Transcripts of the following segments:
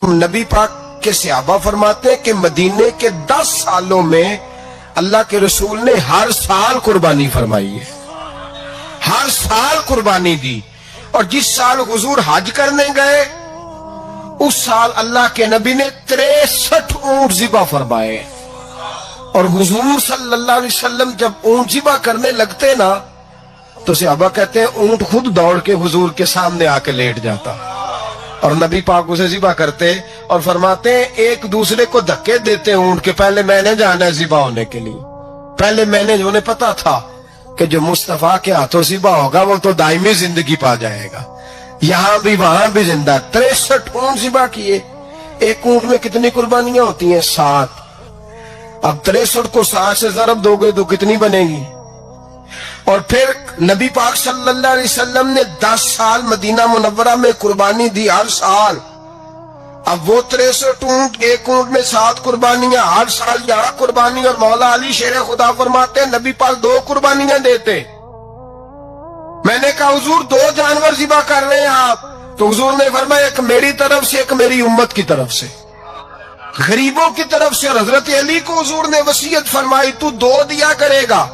نبی پاک کے صحابہ فرماتے ہیں کہ مدینے کے 10 سالوں میں اللہ کے رسول نے ہر سال قربانی فرمائی ہے، ہر سال قربانی دی. اور جس سال حضور حج کرنے گئے اس سال اللہ کے نبی نے 63 اونٹ ذبح فرمائے. اور حضور صلی اللہ علیہ وسلم جب اونٹ ذبح کرنے لگتے نا تو صحابہ کہتے ہیں اونٹ خود دوڑ کے حضور کے سامنے آ کے لیٹ جاتا اور نبی پاک اسے ذبح کرتے اور فرماتے ہیں ایک دوسرے کو دھکے دیتے اونٹ کے، پہلے میں نے جانا ہے ذبح ہونے کے لیے، پہلے میں نے، انہیں پتا تھا کہ جو مصطفیٰ کے ہاتھوں ذبح ہوگا وہ تو دائمی زندگی پا جائے گا، یہاں بھی وہاں بھی زندہ. 63 اونٹ ذبح کیے. ایک اونٹ میں کتنی قربانیاں ہوتی ہیں؟ 7. اب 63 کو 7 سے ضرب دو گے تو کتنی بنے گی؟ اور پھر نبی پاک صلی اللہ علیہ وسلم نے 10 سال مدینہ منورہ میں قربانی دی، ہر سال. اب وہ 63 اونٹ، ایک اونٹ میں 7 قربانیاں، ہر سال یہاں قربانی. اور مولا علی شیر خدا فرماتے ہیں نبی پاک 2 قربانیاں دیتے. میں نے کہا حضور 2 جانور ذبح کر رہے ہیں آپ؟ تو حضور نے فرمایا ایک میری طرف سے، ایک میری امت کی طرف سے، غریبوں کی طرف سے. اور حضرت علی کو حضور نے وصیت فرمائی تو 2 دیا کرے گا.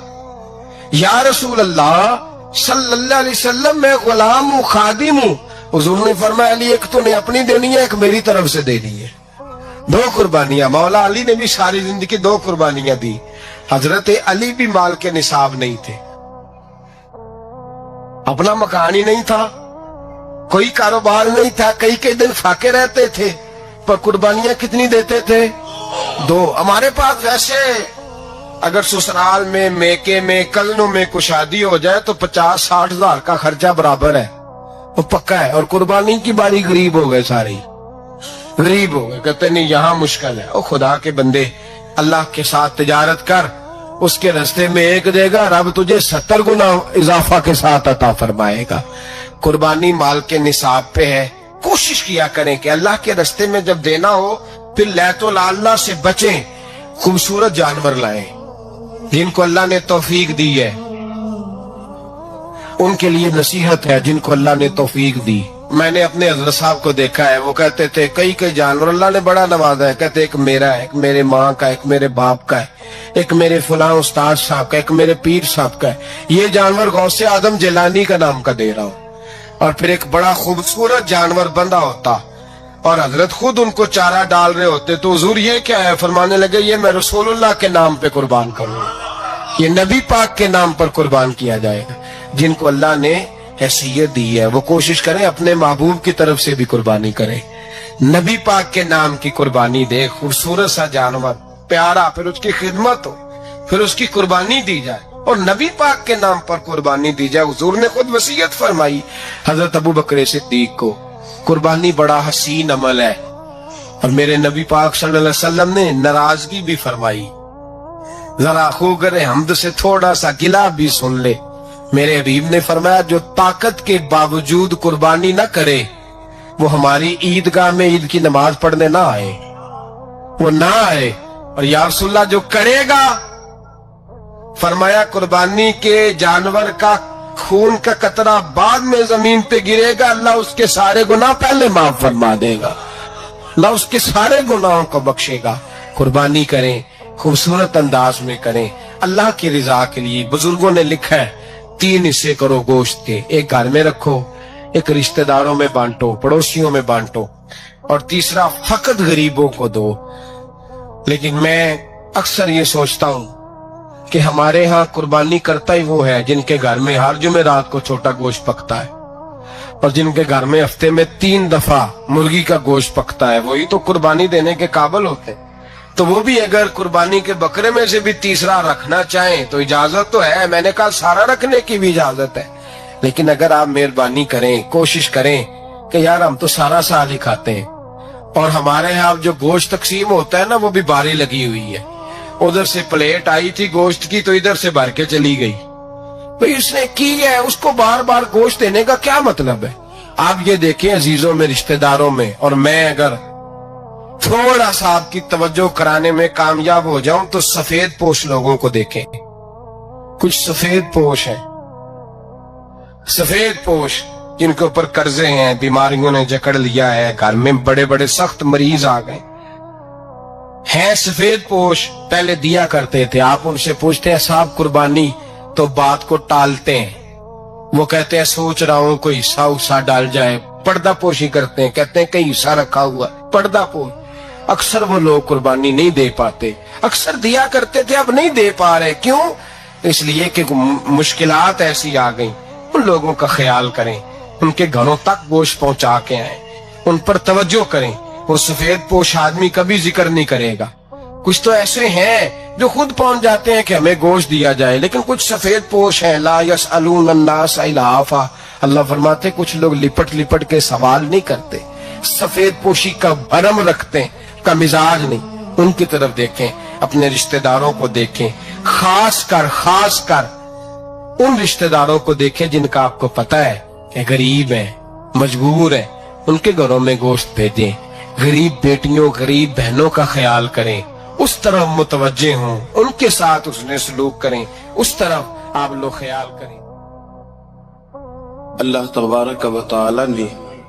یا رسول اللہ صلی اللہ علیہ وسلم میں غلام ہوں، خادم ہوں. حضور نے فرمایا علی ایک تو نے اپنی دینی ہے، ایک میری طرف سے دینی ہے. 2 قربانیاں. مولا علی نے بھی ساری زندگی 2 قربانیاں دی. حضرت علی بھی مال کے نصاب نہیں تھے، اپنا مکان ہی نہیں تھا، کوئی کاروبار نہیں تھا، کئی دن فاقے رہتے تھے، پر قربانیاں کتنی دیتے تھے؟ 2. ہمارے پاس ویسے اگر سسرال میں، میکے میں، کزنوں میں کوئی شادی ہو جائے تو 50-60 ہزار کا خرچہ برابر ہے، وہ پکا ہے. اور قربانی کی باری غریب ہو گئے، سارے غریب ہو گئے، کہتے نہیں یہاں مشکل ہے. او خدا کے بندے، اللہ کے ساتھ تجارت کر، اس کے رستے میں 1 دے گا، رب تجھے 70 گنا اضافہ کے ساتھ عطا فرمائے گا. قربانی مال کے نصاب پہ ہے. کوشش کیا کریں کہ اللہ کے رستے میں جب دینا ہو پھر لیت اللہ سے بچیں، خوبصورت جانور لائیں. جن کو اللہ نے توفیق دی ہے ان کے لیے نصیحت ہے، جن کو اللہ نے توفیق دی. میں نے اپنے حضرت صاحب کو دیکھا ہے، وہ کہتے تھے کئی جانور اللہ نے بڑا نوازا ہے، کہتے ایک میرا ہے، ایک میرے ماں کا، ایک میرے باپ کا ہے، ایک میرے فلاں استاد صاحب کا، ایک میرے پیر صاحب کا ہے. یہ جانور غوث اعظم جیلانی کا نام کا دے رہا ہوں. اور پھر ایک بڑا خوبصورت جانور بندہ ہوتا اور حضرت خود ان کو چارہ ڈال رہے ہوتے تو حضور یہ کیا ہے؟ فرمانے لگے یہ میں رسول اللہ کے نام پہ قربان کروں، یہ نبی پاک کے نام پر قربان کیا جائے گا. جن کو اللہ نے حیثیت دی ہے وہ کوشش کریں اپنے محبوب کی طرف سے بھی قربانی کریں، نبی پاک کے نام کی قربانی دے. خوبصورت سا جانور پیارا، پھر اس کی خدمت ہو، پھر اس کی قربانی دی جائے اور نبی پاک کے نام پر قربانی دی جائے. حضور نے خود وصیت فرمائی حضرت ابو بکر صدیق کو، قربانی بڑا حسین عمل ہے. اور میرے نبی پاک صلی اللہ علیہ وسلم نے ناراضگی بھی فرمائی، ذرا خوگر حمد سے تھوڑا سا گلا بھی سن لے. میرے حبیب نے فرمایا جو طاقت کے باوجود قربانی نہ کرے وہ ہماری عیدگاہ میں عید کی نماز پڑھنے نہ آئے، وہ نہ آئے. اور یا رسول اللہ جو کرے گا، فرمایا قربانی کے جانور کا خون کا قطرہ بعد میں زمین پہ گرے گا، اللہ اس کے سارے گناہ پہلے معاف فرما دے گا، اللہ اس کے سارے گناہوں کو بخشے گا. قربانی کریں، خوبصورت انداز میں کریں، اللہ کی رضا کے لیے. بزرگوں نے لکھا ہے 3 حصے کرو گوشت کے، ایک گھر میں رکھو، ایک رشتہ داروں میں بانٹو، پڑوسیوں میں بانٹو، اور تیسرا فقط غریبوں کو دو. لیکن میں اکثر یہ سوچتا ہوں کہ ہمارے ہاں قربانی کرتا ہی وہ ہے جن کے گھر میں ہر جمعرات کو چھوٹا گوشت پکتا ہے، اور جن کے گھر میں ہفتے میں 3 دفعہ مرغی کا گوشت پکتا ہے، وہی تو قربانی دینے کے قابل ہوتے. تو وہ بھی اگر قربانی کے بکرے میں سے بھی تیسرا رکھنا چاہیں تو اجازت تو ہے. میں نے کہا سارا رکھنے کی بھی اجازت ہے، لیکن اگر آپ مہربانی کریں، کوشش کریں کہ یار ہم تو سارا سال ہی کھاتے ہیں، اور ہمارے یہاں جو گوشت تقسیم ہوتا ہے نا وہ بھی باری لگی ہوئی ہے. ادھر سے پلیٹ آئی تھی گوشت کی تو ادھر سے بھر کے چلی گئی. بھئی اس نے کی ہے، اس کو بار بار گوشت دینے کا کیا مطلب ہے؟ آپ یہ دیکھیں عزیزوں میں، رشتہ داروں میں، اور میں اگر تھوڑا سا آپ کی توجہ کرانے میں کامیاب ہو جاؤں تو سفید پوش لوگوں کو دیکھیں. کچھ سفید پوش ہیں، سفید پوش जिनके ऊपर कर्जे हैं, बीमारियों ने जकड़ लिया है, घर में बड़े बड़े सख्त मरीज आ गए हैं, सफेद पोश पहले दिया करते थे। आप उनसे पूछते हैं साहब कुर्बानी, तो बात को टालते हैं। वो कहते हैं सोच रहा हूं कोई हिस्सा उस्सा डाल जाए। पर्दा पोशी करते हैं, कहते हैं कहीं हिस्सा रखा हुआ, पर्दा पोश। अक्सर वो लोग कुर्बानी नहीं दे पाते। अक्सर दिया करते थे, अब नहीं दे पा रहे। क्यों? इसलिए कि मुश्किलात ऐसी आ गई। उन लोगों का ख्याल करें, उनके घरों तक गोश्त पहुंचा के आए, उन पर तवज्जो करें। वो सफेद पोश आदमी कभी जिक्र नहीं करेगा। कुछ तो ऐसे हैं जो खुद पहुंच जाते हैं कि हमें गोश्त दिया जाए, लेकिन कुछ सफेद पोश हैं, ला यसअलून अन्नास इल्हाफा। अल्लाह फरमाते कुछ लोग लिपट लिपट के सवाल नहीं करते, सफेद पोशी का भरम रखते हैं, का मिजाज नहीं। उनकी तरफ देखें, अपने रिश्तेदारों को देखें, खास कर उन रिश्तेदारों को देखें जिनका आपको पता है कि गरीब है, मजबूर है, उनके घरों में गोश्त भेजें। गरीब बेटियों, गरीब बहनों का ख्याल करें, उस तरफ मुतवज्जे हों, उनके साथ उसने सलूक करें, उस तरफ आप लोग ख्याल करें। अल्लाह तबारक व तआला ने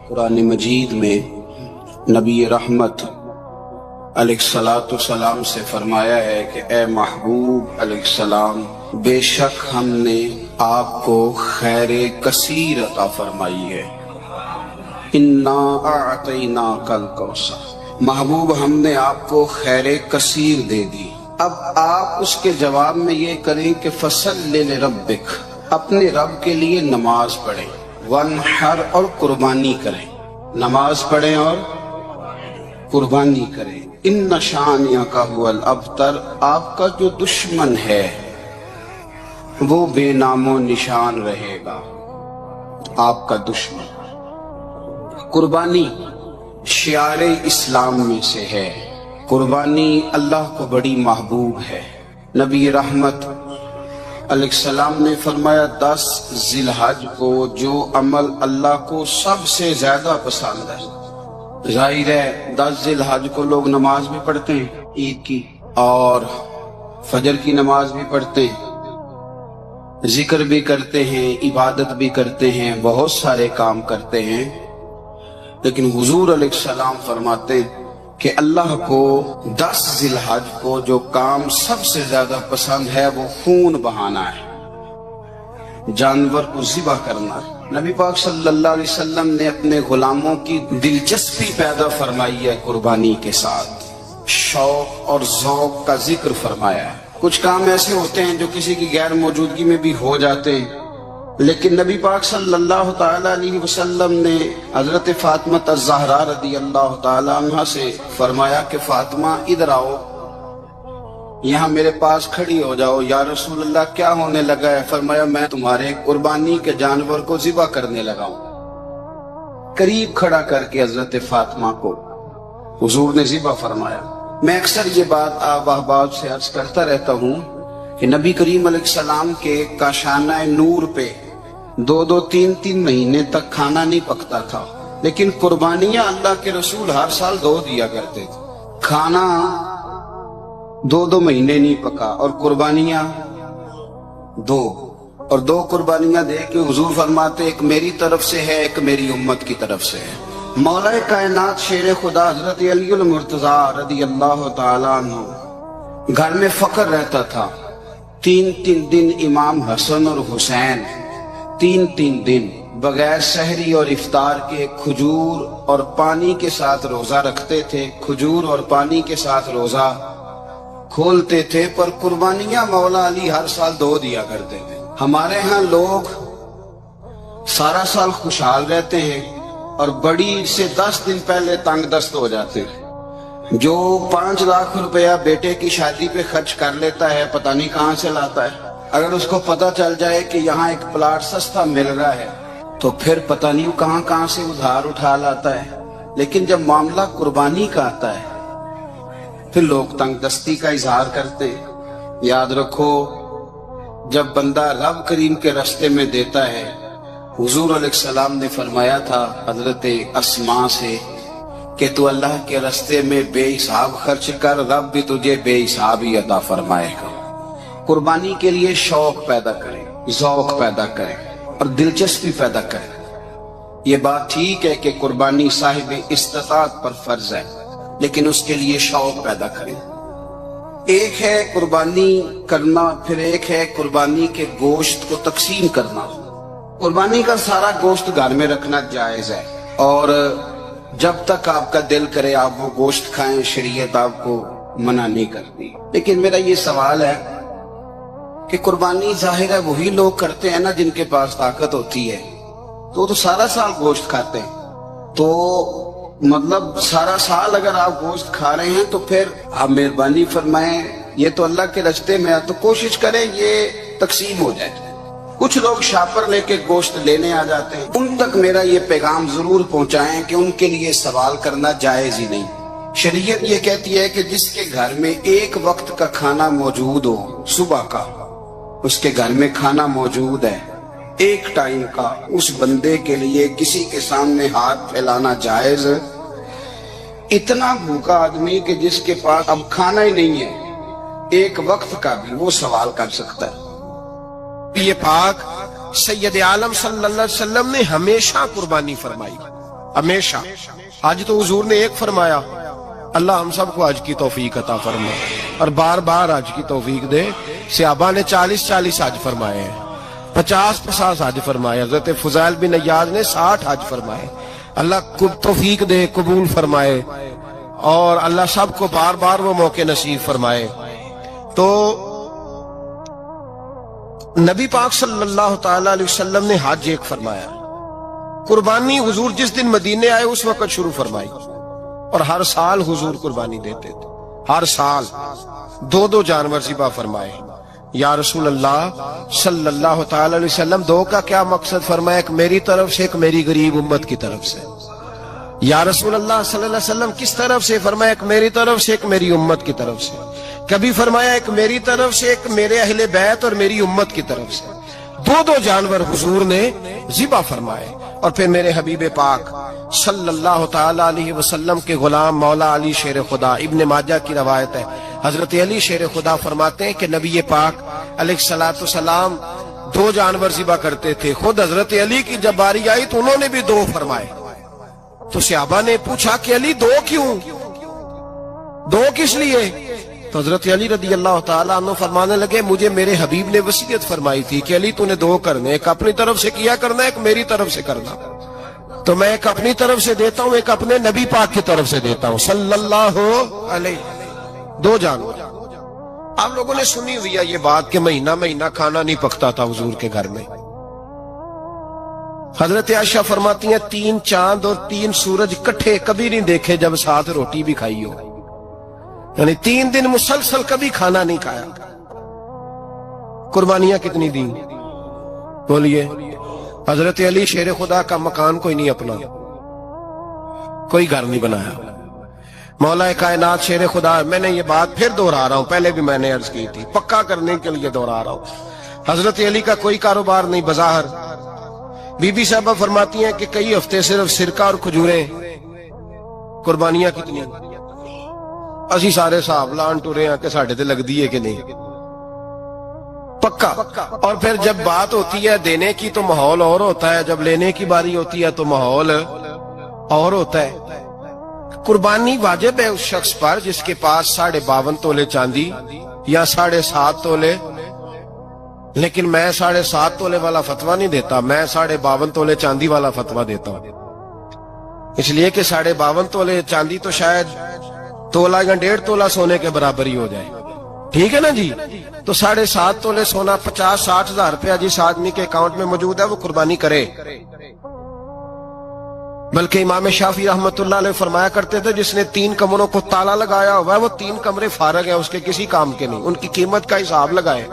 कुरान मजीद में नबी रहमत अलैहिस्सलातु सलाम से फरमाया है कि ए महबूब अलैहिस्सलाम, बेशक हमने आपको खैर कसीर अता फरमाई है। इन्ना अअतैना कल कौसर, महबूब हमने आपको खैर कसीर दे दी। अब आप उसके जवाब में ये करें कि फसल्लि लिरब्बिक, अपने रब के लिए नमाज पढ़ें, वनहर और कुर्बानी करें। नमाज पढ़ें और कुर्बानी करें। इन्न शानियका हुवल अबतर, आपका जो दुश्मन है वो बेनामो निशान रहेगा, आपका दुश्मन। कुर्बानी शियारे इस्लाम में से है। कुर्बानी अल्लाह को बड़ी महबूब है। नबी रहमत अलैहिस्सलाम ने फरमाया 10 जिलहज को जो अमल अल्लाह को सबसे ज्यादा पसंद है। जाहिर है 10 जिलहज को लोग नमाज भी पढ़ते हैं ईद की, और फजर की नमाज भी पढ़ते हैं, जिक्र भी करते हैं, इबादत भी करते हैं, बहुत सारे काम करते हैं। लेकिन हुजूर अलैहिस्सलाम फरमाते हैं कि अल्लाह को 10 जिलहज को जो काम सबसे ज्यादा पसंद है वो खून बहाना है, जानवर को ज़िबा करना है। नबी पाक सल्लल्लाहु अलैहि वसल्लम ने अपने गुलामों की दिलचस्पी पैदा फरमाई है कुर्बानी के साथ, शौक और ज़ौक का जिक्र फरमाया है। कुछ काम ऐसे होते हैं जो किसी की गैर मौजूदगी में भी हो जाते हैं, लेकिन नबी पाक सल्लल्लाहु ताला अलैहि वसल्लम ने हजरत फातिमा अज़-ज़हरा रदी अल्लाह ताला अन्हा से फरमाया कि फातिमा इधर आओ, यहाँ मेरे पास खड़ी हो जाओ। या रसूल अल्लाह क्या होने लगा है? फरमाया मैं तुम्हारे कुर्बानी के जानवर को ज़िबा करने लगा हूँ। करीब खड़ा करके हजरत फातिमा को हुजूर ने ज़िबा फरमाया। मैं अक्सर ये बात आप अहबाब से अर्ज करता रहता हूँ कि नबी करीम अलैहिस्सलाम के काशाना नूर पे 2-2, 3-3 महीने तक खाना नहीं पकता था, लेकिन कुर्बानियां अल्लाह के रसूल हर साल 2 दिया करते थे। खाना 2-2 महीने नहीं पका और कुर्बानियां 2, और 2 कुर्बानियां दे के हुजूर फरमाते एक मेरी तरफ से है, एक मेरी उम्मत की तरफ से है। मौला कायनात शेर खुदा हजरत अलीउल मुर्तजा रदी अल्लाह ताला अन्हु घर में फक्र रहता था। 3-3 दिन इमाम हसन और हुसैन 3-3 दिन बगैर सहरी और इफ्तार के खजूर और पानी के साथ रोजा रखते थे, खजूर और पानी के साथ रोजा खोलते थे। पर कुर्बानियां मौला अली हर साल 2 दिया करते थे। हमारे यहाँ लोग सारा साल खुशहाल रहते हैं और बड़ी से 10 दिन पहले तंग दस्त हो जाते हैं। जो 5 लाख रुपया बेटे की शादी पे खर्च कर लेता है, पता नहीं कहाँ से लाता है। अगर उसको पता चल जाए कि यहाँ एक प्लाट सस्ता मिल रहा है तो फिर पता नहीं कहाँ कहाँ से उधार उठा लाता है। लेकिन जब मामला कुर्बानी का आता है फिर लोग तंगदस्ती का इजहार करते हैं। याद रखो, जब बंदा रब करीम के रास्ते में देता है, हुजूर अलैहिस्सलाम ने फरमाया था हजरत अस्मा से कि तू अल्लाह के रास्ते में बेहिसाब खर्च कर, रब भी तुझे बेहिसाब ही अता फरमाएगा। कुर्बानी के लिए शौक पैदा करें, ज़ौक पैदा करें और दिलचस्पी पैदा करें। یہ بات ٹھیک ہے کہ قربانی صاحب استطاعت پر فرض ہے، لیکن اس کے لیے شوق پیدا کریں۔ ایک ہے قربانی کرنا، پھر ایک ہے قربانی کے گوشت کو تقسیم کرنا۔ قربانی کا سارا گوشت گھر میں رکھنا جائز ہے، اور جب تک آپ کا دل کرے آپ وہ گوشت کھائیں، شریعت آپ کو منع نہیں کرتی۔ لیکن میرا یہ سوال ہے کہ قربانی ظاہر ہے وہی لوگ کرتے ہیں نا جن کے پاس طاقت ہوتی ہے، تو سارا سال گوشت کھاتے ہیں، تو مطلب سارا سال اگر آپ گوشت کھا رہے ہیں تو پھر آپ مہربانی فرمائیں، یہ تو اللہ کے راستے میں ہے تو کوشش کریں یہ تقسیم ہو جائے۔ کچھ لوگ شاپر لے کے گوشت لینے آ جاتے ہیں، ان تک میرا یہ پیغام ضرور پہنچائیں کہ ان کے لیے سوال کرنا جائز ہی نہیں۔ شریعت یہ کہتی ہے کہ جس کے گھر میں ایک وقت کا کھانا موجود ہو، صبح کا اس کے گھر میں کھانا موجود ہے ایک ٹائم کا، اس بندے کے لیے کسی کے سامنے ہاتھ پھیلانا جائز۔ اتنا بھوکا آدمی کہ جس کے پاس اب کھانا ہی نہیں ہے ایک وقت کا بھی، وہ سوال کر سکتا ہے۔ یہ پاک سید عالم صلی اللہ علیہ وسلم نے ہمیشہ قربانی فرمائی، ہمیشہ۔ آج تو حضور نے ایک فرمایا، اللہ ہم سب کو حج کی توفیق عطا فرمائے اور بار بار حج کی توفیق دے۔ صحابہ نے 40 حج فرمائے ہیں، 50 حج فرمائے، حضرت فضیل بن عیاض نے 60 حج فرمائے۔ اللہ کو توفیق دے، قبول فرمائے، اور اللہ سب کو بار بار وہ موقع نصیب فرمائے۔ تو نبی پاک صلی اللہ تعالی علیہ وسلم نے حج ایک فرمایا، قربانی حضور جس دن مدینے آئے اس وقت شروع فرمائی، اور ہر سال حضور قربانی دیتے تھے، ہر سال 2 جانور ذبح فرمائے۔ یا رسول اللہ صلی اللہ تعالی علیہ وسلم 2 کا کیا مقصد فرمایا؟ ایک میری طرف سے، ایک میری غریب امت کی طرف سے۔ یا رسول اللہ صلی اللہ علیہ وسلم کس طرف سے فرمایا؟ ایک میری طرف سے، ایک میری امت کی طرف سے۔ کبھی فرمایا ایک میری طرف سے، ایک میرے اہل بیت اور میری امت کی طرف سے۔ 2 جانور حضور نے ذبح فرمائے، اور پھر میرے حبیب پاک صلی اللہ تعالی علیہ وسلم کے غلام مولا علی شیر خدا، ابن ماجہ کی روایت ہے، حضرت علی شیر خدا فرماتے ہیں کہ نبی پاک علیہ الصلوۃ والسلام 2 جانور ذبح کرتے تھے۔ خود حضرت علی کی جب باری آئی تو انہوں نے بھی 2 فرمائے۔ تو صحابہ نے پوچھا کہ علی 2 کیوں؟ 2 کس لیے؟ تو حضرت علی رضی اللہ تعالیٰ عنہ فرمانے لگے مجھے میرے حبیب نے وصیت فرمائی تھی کہ علی تو نے 2 کرنے، ایک اپنی طرف سے کیا کرنا، ایک میری طرف سے کرنا۔ تو میں ایک اپنی طرف سے دیتا ہوں، ایک اپنے نبی پاک کی طرف سے دیتا ہوں صلی اللہ علیہ۔ 2 جانور۔ آپ لوگوں نے سنی ہوئی ہے یہ بات کہ مہینہ کھانا نہیں پکتا تھا حضور کے گھر میں۔ حضرت عائشہ فرماتی ہیں 3 چاند اور 3 سورج کٹھے کبھی نہیں دیکھے جب ساتھ روٹی بھی کھائی ہو، یعنی 3 دن مسلسل کبھی کھانا نہیں کھایا۔ قربانیاں کتنی دیں؟ بولیے۔ حضرت علی شیر خدا کا مکان کوئی نہیں اپنا، کوئی گھر نہیں بنایا۔ مولا کائنات شیر خدا، میں نے یہ بات پھر دوہرا رہا ہوں، پہلے بھی میں نے عرض کی تھی، پکا کرنے کے لیے دوہرا رہا ہوں۔ حضرت علی کا کوئی کاروبار نہیں بظاہر۔ بی بی صاحبہ فرماتی ہیں کہ کئی ہفتے صرف سرکہ اور کھجوریں۔ قربانیاں کتنی؟ اسی سارے صاحب لان ٹورے ہیں کہ ساڑھے تے لگ دیئے کہ نہیں، پکا۔ اور پھر جب بات ہوتی ہے دینے کی تو ماحول اور ہوتا ہے، جب لینے کی باری ہوتی ہے تو ماحول اور ہوتا ہے۔ قربانی واجب ہے اس شخص پر جس کے پاس 52.5 تولے چاندی یا 7.5 تولے، لیکن میں 7.5 تولے والا فتویٰ نہیں دیتا، میں 52.5 تولے چاندی والا فتویٰ دیتا ہوں، اس لیے کہ 52.5 تولے چاندی تو شاید تولہ یا 1.5 تولہ سونے کے برابر ہی ہو جائے، ٹھیک ہے نا جی؟ تو 7.5 تولے سونا 50-60 ہزار روپیہ جس آدمی کے اکاؤنٹ میں موجود ہے وہ قربانی کرے۔ بلکہ امام شافعی رحمت اللہ علیہ فرمایا کرتے تھے جس نے 3 کمروں کو تالا لگایا ہوا ہے وہ 3 کمرے فارغ ہیں، اس کے کسی کام کے نہیں، ان کی قیمت کا حساب لگائے۔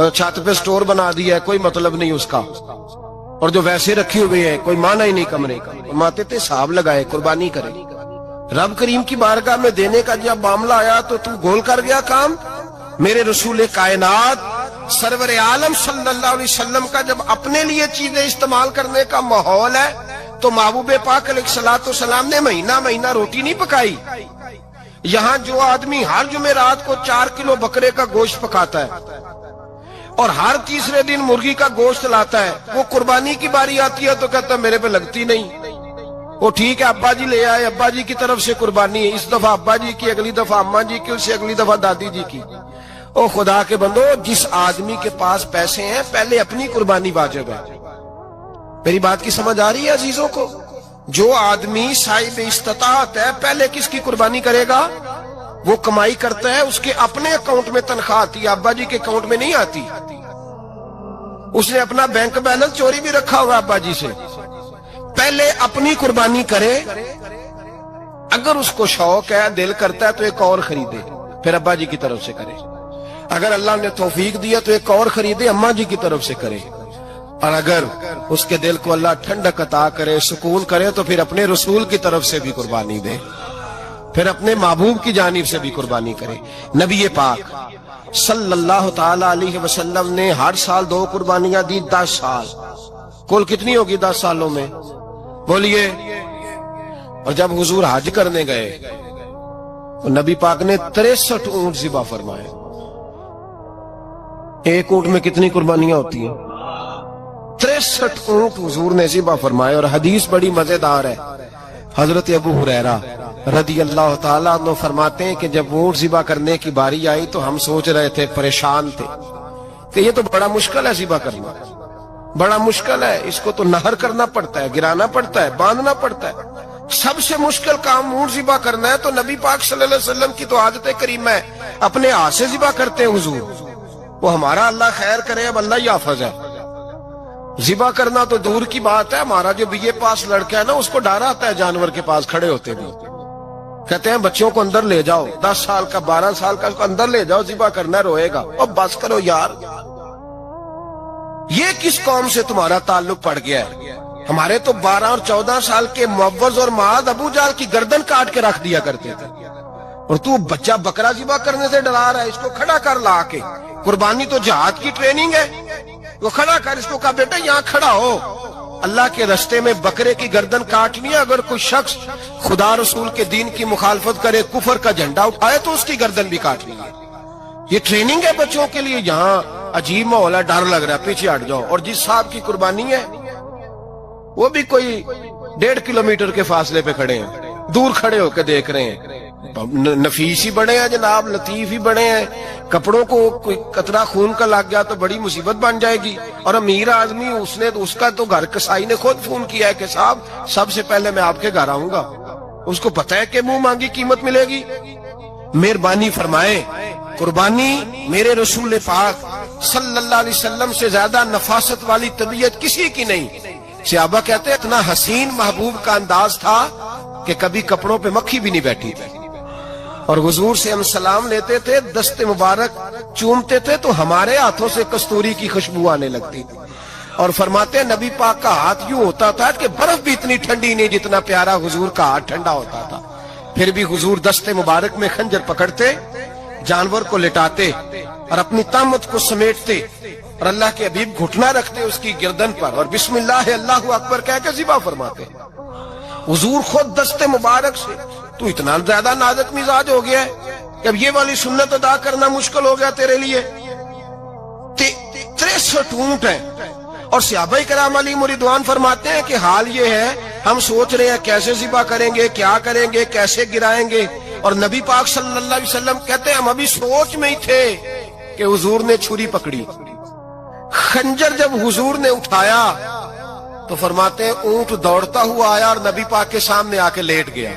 چھت پہ سٹور بنا دیا ہے، کوئی مطلب نہیں اس کا، اور جو ویسے رکھی ہوئے ہیں کوئی معنی ہی نہیں کمرے کا، فرماتے تھے حساب لگائے، قربانی کرے۔ رب کریم کی بارگاہ میں دینے کا جب معاملہ آیا تو تو گول کر گیا کام۔ میرے رسول کائنات سرور عالم صلی اللہ علیہ وسلم کا جب اپنے لیے چیزیں استعمال کرنے کا ماحول ہے تو محبوب پاک علیہ الصلوۃ والسلام نے مہینہ روٹی نہیں پکائی۔ یہاں جو آدمی ہر جمعرات کو 4 کلو بکرے کا گوشت پکاتا ہے، और हर तीसरे दिन मुर्गी का गोश्त लाता है। वो कुर्बानी की बारी आती है तो कहता है मेरे पे लगती नहीं। वो ठीक है, अब्बा जी ले आए, अब्बा जी की तरफ से कुर्बानी है, इस दफा अब्बा जी की, अगली दफा अम्मा जी की, उससे अगली दफा दादी जी की। ओ खुदा के बंदो, जिस आदमी के पास पैसे हैं पहले अपनी कुर्बानी वाजिब है। मेरी बात की समझ आ रही है अजीजों को? जो आदमी साहिब इस्तिताअत है पहले किसकी कुर्बानी करेगा? वो कमाई करता है, उसके अपने अकाउंट में तनख्वाह आती है, अब्बा जी के अकाउंट में नहीं आती। उसने अपना बैंक बैलेंस चोरी भी रखा होगा अब्बा जी से। पहले अपनी कुर्बानी करे, अगर उसको शौक है, दिल करता है तो एक और खरीदे, फिर अब्बा जी की तरफ से करे। अगर अल्लाह ने तौफीक दिया तो एक और खरीदे, अम्मा जी की तरफ से करे। और अगर उसके दिल को अल्लाह ठंडक अता करे, सुकून करे, तो फिर अपने रसूल की तरफ से भी कुर्बानी दे, फिर अपने महबूब की जानिब से भी कुर्बानी करे। नबी पाक सल्लल्लाहु ताला अलैहि वसल्लम ने हर साल 2 कुर्बानियां दी, 10 साल। कुल कितनी होगी 10 सालों में? बोलिए। और जब हुजूर हज करने गए तो नबी पाक ने 63 ऊंट ज़िबा फरमाए। एक ऊंट में कितनी कुर्बानियां होती हैं? 63 ऊंट हुजूर ने ज़िबा फरमाए। और हदीस बड़ी मजेदार है। हजरत अबू हुरैरा रदी अल्लाह ताला अन्हु फरमाते हैं कि जब ऊंट ज़िबा करने की बारी आई तो हम सोच रहे थे, परेशान थे कि ये तो बड़ा मुश्किल है ज़िबा करना, बड़ा मुश्किल है, इसको तो नहर करना पड़ता है, गिराना पड़ता है, बांधना पड़ता है। सबसे मुश्किल काम ऊंट ज़िबा करना है। तो नबी पाक सल्लल्लाहु अलैहि वसल्लम की तो आदत करीमा है, अपने हाथ से ज़िबा करते हैं हुजूर। वो हमारा अल्लाह खैर करे, अब अल्लाह ही हाफिज है। ज़िबा करना तो दूर की बात है, हमारा जो बीए पास लड़का है ना, उसको डर आता है जानवर के पास खड़े होते भी। कहते हैं बच्चों को अंदर ले जाओ, 10 साल का 12 साल का, उसको अंदर ले जाओ, ज़िबा करना, रोएगा। अब बस करो यार, ये किस कौम से तुम्हारा ताल्लुक पड़ गया है? हमारे तो 12 और 14 साल के मुअव्वज़ और माद अबू जाल की गर्दन काट के रख दिया करते थे, और तू बच्चा बकरा ज़िबा करने से डरा रहा है। इसको खड़ा कर ला के, कुर्बानी तो जहाद की ट्रेनिंग है, वो खड़ा कर, इसको कहा बेटा यहाँ खड़ा हो, अल्लाह के रास्ते में बकरे की गर्दन काटनी है। अगर कोई शख्स खुदा रसूल के दीन की मुखालफत करे, कुफर का झंडा उठाए, तो उसकी गर्दन भी काटनी है। ये ट्रेनिंग है बच्चों के लिए। यहाँ अजीब माहौल है, डर लग रहा है, पीछे हट जाओ। और जिस साहब की कुर्बानी है वो भी कोई 1.5 किलोमीटर के फासले पे खड़े हैं, दूर खड़े होकर देख रहे हैं। नफीस ही बड़े हैं जनाब, लतीफ ही बड़े हैं। कपड़ों को कोई कतरा खून का लग गया तो बड़ी मुसीबत बन जाएगी। और अमीर आदमी, उसने तो, उसका तो घर कसाई ने खुद फोन किया है कि साहब सबसे पहले मैं आपके घर आऊंगा। उसको पता है कि मुंह मांगी कीमत मिलेगी। मेहरबानी फरमाए, कुर्बानी मेरे रसूल पाक सल्लल्लाहु अलैहि वसल्लम से ज्यादा नफासत वाली तबीयत किसी की नहीं। सहाबा कहते हैं इतना हसीन महबूब का अंदाज था कि कभी कपड़ों पे मक्खी भी नहीं बैठी थी। और हुजूर से हम सलाम लेते थे, दस्ते मुबारक चूमते थे तो हमारे हाथों से कस्तूरी की खुशबू आने लगती थी। और फरमाते नबी पाक का हाथ यूं होता था कि बर्फ भी इतनी ठंडी नहीं जितना प्यारा हुजूर का हाथ ठंडा होता था। फिर भी हुजूर दस्ते मुबारक में खंजर पकड़ते, जानवर को लिटाते और अपनी तामत को समेटते, और अल्लाह के हबीब घुटना रखते उसकी गर्दन पर, और बिस्मिल्लाह अल्लाहु अकबर कह के ज़िबा फरमाते। हुजूर खुद दस्ते मुबारक से, तू इतना ज्यादा नाजुक मिजाज हो गया है कि अब ये वाली सुन्नत अदा करना मुश्किल हो गया तेरे लिए। 63 ऊंट है। और सहाबाए किराम अलैहिम रिदवान फरमाते हैं कि हाल ये है, हम सोच रहे हैं कैसे ज़िबा करेंगे, क्या करेंगे, कैसे गिराएंगे। और नबी पाक सल्लल्लाहु अलैहि वसल्लम कहते हैं हम अभी सोच में ही थे कि हुजूर ने छुरी पकड़ी। खंजर जब हुजूर ने उठाया तो फरमाते हैं ऊंट दौड़ता हुआ आया और नबी पाक के सामने आके लेट गया।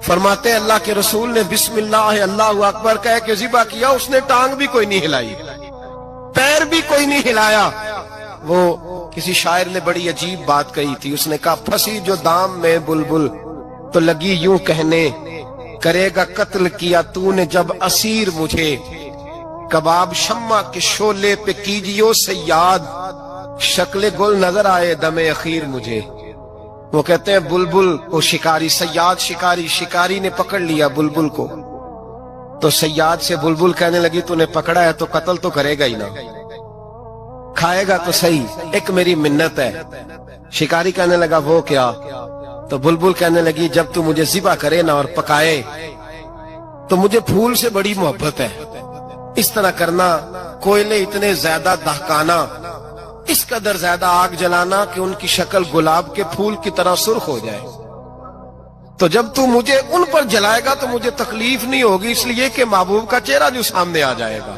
फरमाते हैं अल्लाह के रसूल ने बिस्मिल्लाह अल्लाहु अकबर कह के ज़िबा किया, उसने टांग भी कोई नहीं हिलाई, पैर भी कोई नहीं हिलाया। वो किसी शायर ने बड़ी अजीब बात कही थी, उसने कहा फंसी जो दाम में बुलबुल तो लगी यूं कहने, करेगा कत्ल किया तूने जब असीर मुझे, कबाब शम्मा के शोले पे कीजियो सयाद, शक्ल गुल नजर आए दमे अखीर मुझे। वो कहते हैं बुलबुल को शिकारी, सयाद शिकारी, शिकारी ने पकड़ लिया बुलबुल को, तो सयाद से बुलबुल कहने लगी तूने पकड़ा है तो कत्ल तो करेगा ही ना, खाएगा तो सही, एक मेरी मिन्नत है। शिकारी कहने लगा वो क्या? तो बुलबुल कहने लगी जब तू मुझे ज़िबा करे ना और पकाए तो मुझे फूल से बड़ी मोहब्बत है, इस तरह करना, कोयले इतने ज्यादा दहकाना, इस कदर ज्यादा आग जलाना कि उनकी शक्ल गुलाब के फूल की तरह सुर्ख हो जाए। तो जब तू मुझे उन पर जलाएगा तो मुझे तकलीफ नहीं होगी, इसलिए कि महबूब का चेहरा जो सामने आ जाएगा,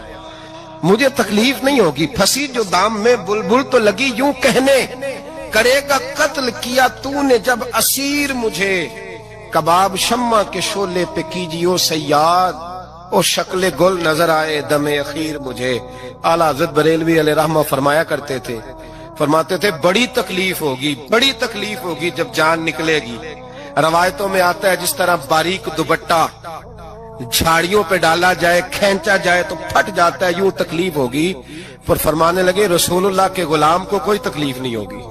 मुझे तकलीफ नहीं होगी। फंसी जो दाम में बुलबुल तो लगी यूं कहने, करेगा कत्ल किया तूने जब असीर मुझे, कबाब शम्मा के शोले पे कीजियो सयाद, ओ शक्ल गुल नजर आए दमे अखीर मुझे। आला हज़रत बरेलवी अलैहि रहमा फरमाया करते थे, फरमाते थे बड़ी तकलीफ होगी, बड़ी तकलीफ होगी जब जान निकलेगी। रवायतों में आता है जिस तरह बारीक दुपट्टा झाड़ियों पे डाला जाए, खींचा जाए तो फट जाता है, यूं तकलीफ होगी। पर फरमाने लगे रसूलुल्लाह के गुलाम को कोई तकलीफ नहीं होगी।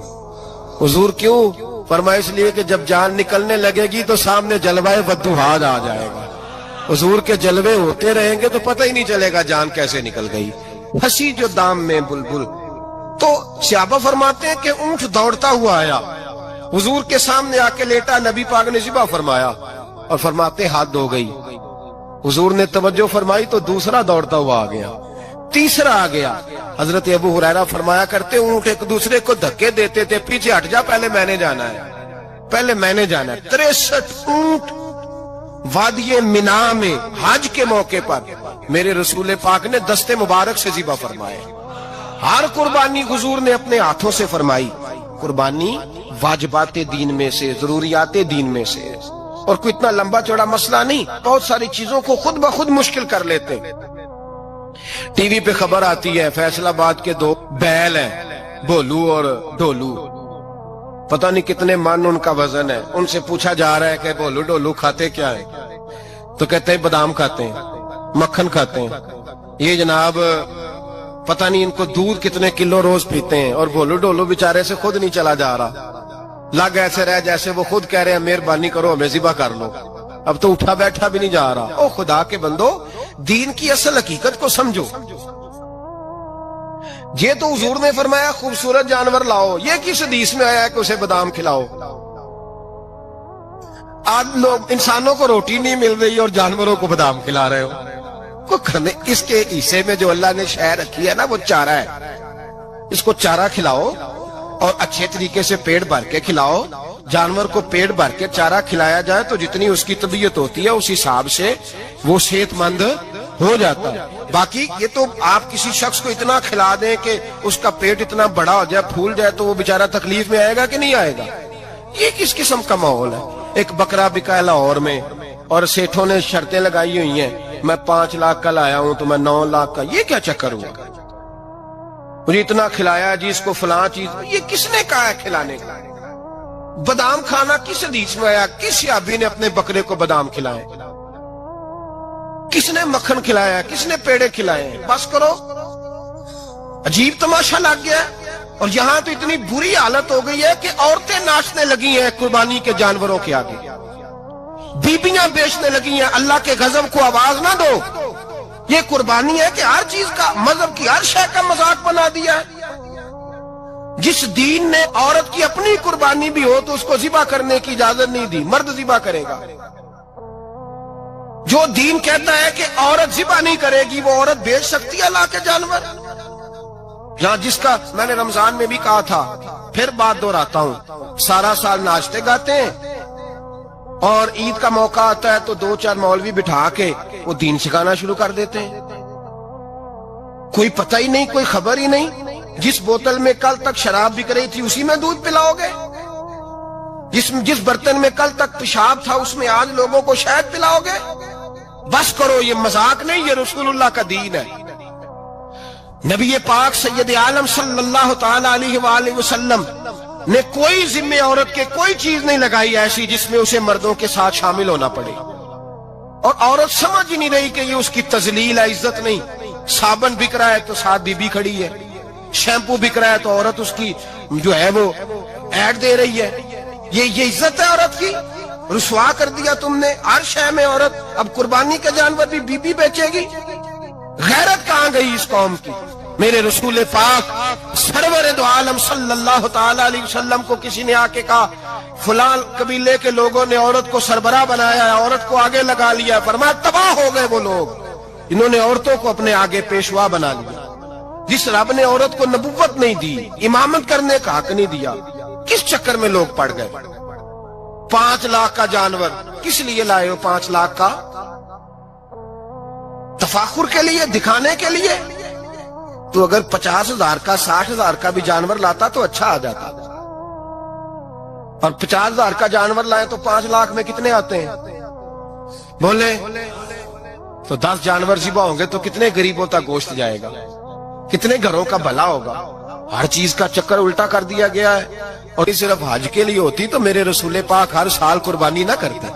हुजूर क्यों? फरमाया इसलिए कि जब जान निकलने लगेगी तो सामने जलवाए वद्दुहाद आ जाएगा। हुजूर के जलवे होते रहेंगे तो पता ही नहीं चलेगा जान कैसे निकल गई। फंसी जो दाम में बुलबुल। तो सहाबा फरमाते हैं कि ऊंट दौड़ता हुआ आया, हुजूर के सामने आके लेटा, नबी पाक ने ज़िबा फरमाया और फरमाते हाथ धो गई। हुजूर ने तवज्जो फरमाई तो दूसरा दौड़ता हुआ आ गया, तीसरा आ गया। हजरत अबू हुरैरा फरमाया करते ऊंट एक दूसरे को धक्के देते थे, पीछे हट जा, पहले मैंने जाना है, पहले मैंने जाना है। 63 ऊंट वादिये मिना में हज के मौके पर मेरे रसूल पाक ने दस्ते मुबारक से ज़िबा फरमाए। हर कुर्बानी हुजूर ने अपने हाथों से फरमाई। कुर्बानी वाजिबाते दीन में से, जरूरियाते दीन में से, और कोई इतना लंबा चौड़ा मसला नहीं। बहुत सारी चीजों को खुद ब खुद मुश्किल कर लेते। टीवी पे खबर आती है फैसलाबाद के 2 बैल हैं, भोलू और ढोलू, पता नहीं कितने मन उनका वजन है। उनसे पूछा जा रहा है कि भोलू ढोलू खाते क्या है? तो कहते हैं बादाम खाते हैं, मक्खन खाते हैं। ये जनाब पता नहीं इनको दूध कितने किलो रोज पीते हैं, और भोलू ढोलू बेचारे से खुद नहीं चला जा रहा, लग ऐसे रह जैसे वो खुद कह रहे हैं मेहरबानी करो हमें ज़िबा कर लो। अब तो उठा बैठा भी नहीं जा रहा। ओ खुदा के बंदो, दीन की असल हकीकत को समझो। ये तो हुजूर ने फरमाया खूबसूरत जानवर लाओ, ये किस हदीस में आया है कि उसे बादाम खिलाओ? आज लोग इंसानों को रोटी नहीं मिल रही और जानवरों को बादाम खिला रहे हो। को खाने इसके हिस्से में जो अल्लाह ने शय रखी है ना, वो चारा है। इसको चारा खिलाओ और अच्छे तरीके से पेट भर के खिलाओ। जानवर को पेट भर के चारा खिलाया जाए तो जितनी उसकी तबीयत होती है उस हिसाब से वो सेहतमंद हो जाता है। बाकी ये तो आप किसी शख्स को इतना खिला दें कि उसका पेट इतना बड़ा हो जाए, फूल जाए, तो वो बेचारा तकलीफ में आएगा कि नहीं आएगा? ये किस किस्म का माहौल है? एक बकरा बिका है लाहौर में और सेठों ने शर्तें लगाई हुई हैं, मैं 5 लाख का लाया हूं तो मैं 9 लाख का। ये क्या चक्कर हुआ? मुझे इतना खिलाया जी, इसको फलां चीज। ये किसने कहा है खिलाने का? बादाम खाना किस हदीस में आया? किस सहाबी ने अपने बकरे को बादाम खिलाए? किसने मक्खन खिलाया? किसने पेड़े खिलाए? बस करो, अजीब तमाशा लग गया। और यहां तो इतनी बुरी हालत हो गई है कि औरतें नाचने लगी हैं कुर्बानी के जानवरों के आगे, बीबियां बेचने लगी हैं। अल्लाह के गजब को आवाज ना दो। ये कुर्बानी है कि हर चीज का, मजहब की हर शय का मजाक बना दिया है। जिस दीन ने औरत की अपनी कुर्बानी भी हो तो उसको ज़िबा करने की इजाजत नहीं दी, मर्द ज़िबा करेगा। जो दीन कहता है कि औरत ज़िबा नहीं करेगी, वो औरत बेच सकती है अल्लाह के जानवर। यहां जिसका मैंने रमजान में भी कहा था, फिर बात दोहराता हूं, सारा साल नाचते गाते हैं और ईद का मौका आता है तो 2-4 मौलवी बिठा के वो दीन सिखाना शुरू कर देते हैं। कोई पता ही नहीं, कोई खबर ही नहीं। जिस बोतल में कल तक शराब बिक रही थी उसी में दूध पिलाओगे? जिस बर्तन में कल तक पेशाब था उसमें आज लोगों को शहद पिलाओगे? बस करो, ये मजाक नहीं, ये रसूलुल्लाह का दीन है। नबी पाक सैयद आलम सल्लल्लाहु ताला अलैहि वसल्लम ने कोई जिम्मे औरत के कोई चीज नहीं लगाई ऐसी जिसमें उसे मर्दों के साथ शामिल होना पड़े। और औरत समझ ही नहीं रही कि ये उसकी तजलील है, इज्जत नहीं। साबन बिक रहा है तो साथ बीबी खड़ी है, शैम्पू बिक रहा है तो औरत उसकी जो है वो ऐड दे रही है। ये इज्जत है औरत की? रुसवा कर दिया तुमने हर शय में औरत। अब कुर्बानी के जानवर भी बीबी बेचेगी? गैरत कहां गई इस कौम की? मेरे रसूल पाक सरवर दो आलम सल्लल्लाहु ताला अलैहि वसल्लम को किसी ने आके कहा फलां कबीले के लोगों ने औरत को सरबराह बनाया है, औरत को आगे लगा लिया। फरमाया तबाह हो गए वो लोग इन्होंने औरतों को अपने आगे पेशवा बना लिया। जिस रब ने औरत को नबुव्वत नहीं दी, इमामत करने का हक नहीं दिया, किस चक्कर में लोग पड़ गए। 5 लाख का जानवर किस लिए लाए हो? 5 लाख का तफाखुर के लिए, दिखाने के लिए? तो अगर 50,000 का 60,000 का भी जानवर लाता तो अच्छा आ जाता। और 50,000 का जानवर लाए तो 5 लाख में कितने आते हैं? बोले तो 10 जानवर ज़िबा होंगे तो कितने गरीबों तक गोश्त जाएगा, कितने घरों का भला होगा। हर चीज का चक्कर उल्टा कर दिया गया है। और ये सिर्फ हज के लिए होती तो मेरे रसूल पाक हर साल कुर्बानी ना करते,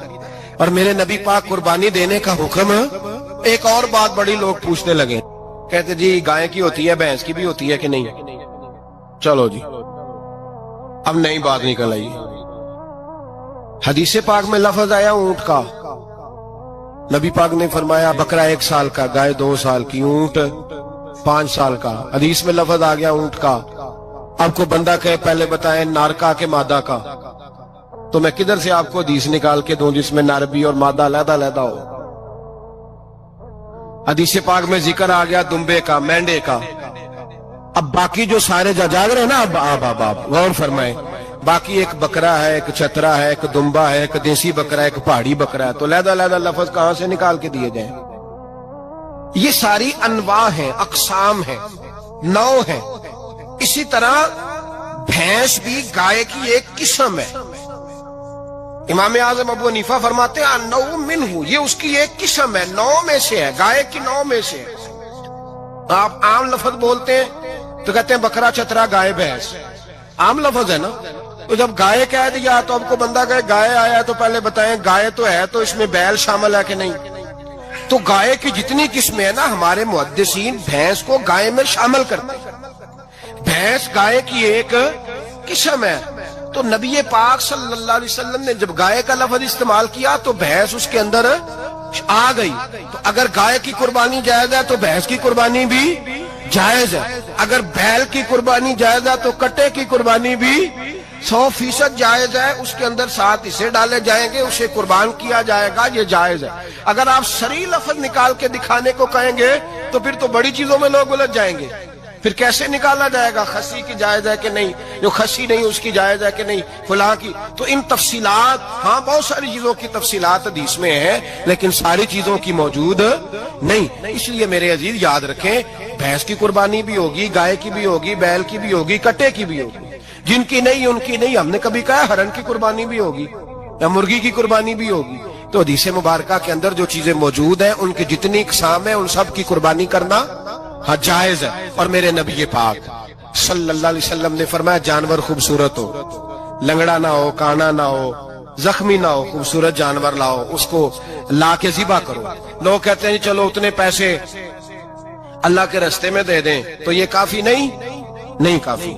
और मेरे नबी पाक कुर्बानी देने का हुक्म। एक और बात बड़ी लोग पूछने लगे, कहते जी गाय की होती है, भैंस की भी होती है कि नहीं? चलो जी, अब नई बात निकल आई। हदीस पाक में लफ्ज आया ऊंट का। नबी पाक ने फरमाया बकरा 1 साल का, गाय 2 साल की, ऊंट 5 साल का। हदीस में लफ्ज आ गया ऊंट का। आपको बंदा कहे पहले बताएं नारका के मादा का, तो मैं किधर से आपको हदीस निकाल के दूं जिसमें नार भी और मादा अलग-अलग हो। हदीस पाक में जिक्र आ गया दुम्बे का, मेंढे का। अब बाकी जो सारे जाग रहे हैं ना, अब गौर फरमाए, बाकी एक बकरा है, एक चतरा है, एक दुम्बा है, एक देसी बकरा है, एक पहाड़ी बकरा है, तो लहदा लफ्ज कहां से निकाल के दिए जाए? ये सारी अनवा है, अकसाम है, नौ है। इसी तरह भैंस भी गाय की एक किस्म है। इमाम आजम अबू हनीफा फरमाते हैं नौ मिन्हु, ये उसकी एक किस्म है, 9 में से है, गाय की 9 में से है। आप आम लफ्ज बोलते हैं तो कहते हैं बकरा चतरा गाय भैंस, आम लफ्ज है ना। तो जब गाय कह दिया तो आपको बंदा कहे गाय आया तो पहले बताएं गाय तो है, तो इसमें बैल शामिल है कि नहीं? तो गाय की जितनी किस्में है ना, हमारे मुहद्दिसीन भैंस को गाय में शामिल करते हैं। भैंस गाय की एक किस्म है। तो नबी पाक सल्लल्लाहु अलैहि वसल्लम ने जब गाय का लफ्ज इस्तेमाल किया तो भैंस उसके अंदर आ गई। तो अगर गाय की कुर्बानी जायज है तो भैंस की कुर्बानी भी जायज है। अगर बैल की कुर्बानी जायज है तो कट्टे की कुर्बानी भी 100% जायज है। उसके अंदर 7 हिस्से डाले जाएंगे, उसे कुर्बान किया जाएगा, ये जायज है। अगर आप सही लफ्ज निकाल के दिखाने को कहेंगे तो फिर तो बड़ी चीजों में लोग उलझ जाएंगे। फिर कैसे निकाला जाएगा खस्सी की जायज है कि नहीं, जो खस्सी नहीं उसकी जायज है कि नहीं, फलां की। तो इन तफसीलात, हाँ बहुत सारी चीजों की तफसीलात हदीस में है, लेकिन सारी चीजों की मौजूद नहीं। इसलिए मेरे अजीज याद रखें, भैंस की कुर्बानी भी होगी, गाय की भी होगी, बैल की भी होगी, कट्टे की भी होगी। जिनकी नहीं उनकी नहीं। हमने कभी कहा हरन की कुर्बानी भी होगी या मुर्गी की कुर्बानी भी होगी। तो हदीस मुबारका के अंदर जो चीजें मौजूद हैं उनकी जितनी इकसाम है उन सब की कुर्बानी करना हाँ जायज है। और मेरे नबी पाक सल्लल्लाहु अलैहि वसल्लम ने फरमाया जानवर खूबसूरत हो, लंगड़ा ना हो, काना ना हो, जख्मी ना हो, खूबसूरत जानवर लाओ, उसको ला के ज़िबा करो। लोग कहते हैं चलो उतने पैसे अल्लाह के रास्ते में दे दें, तो ये काफी नहीं काफी।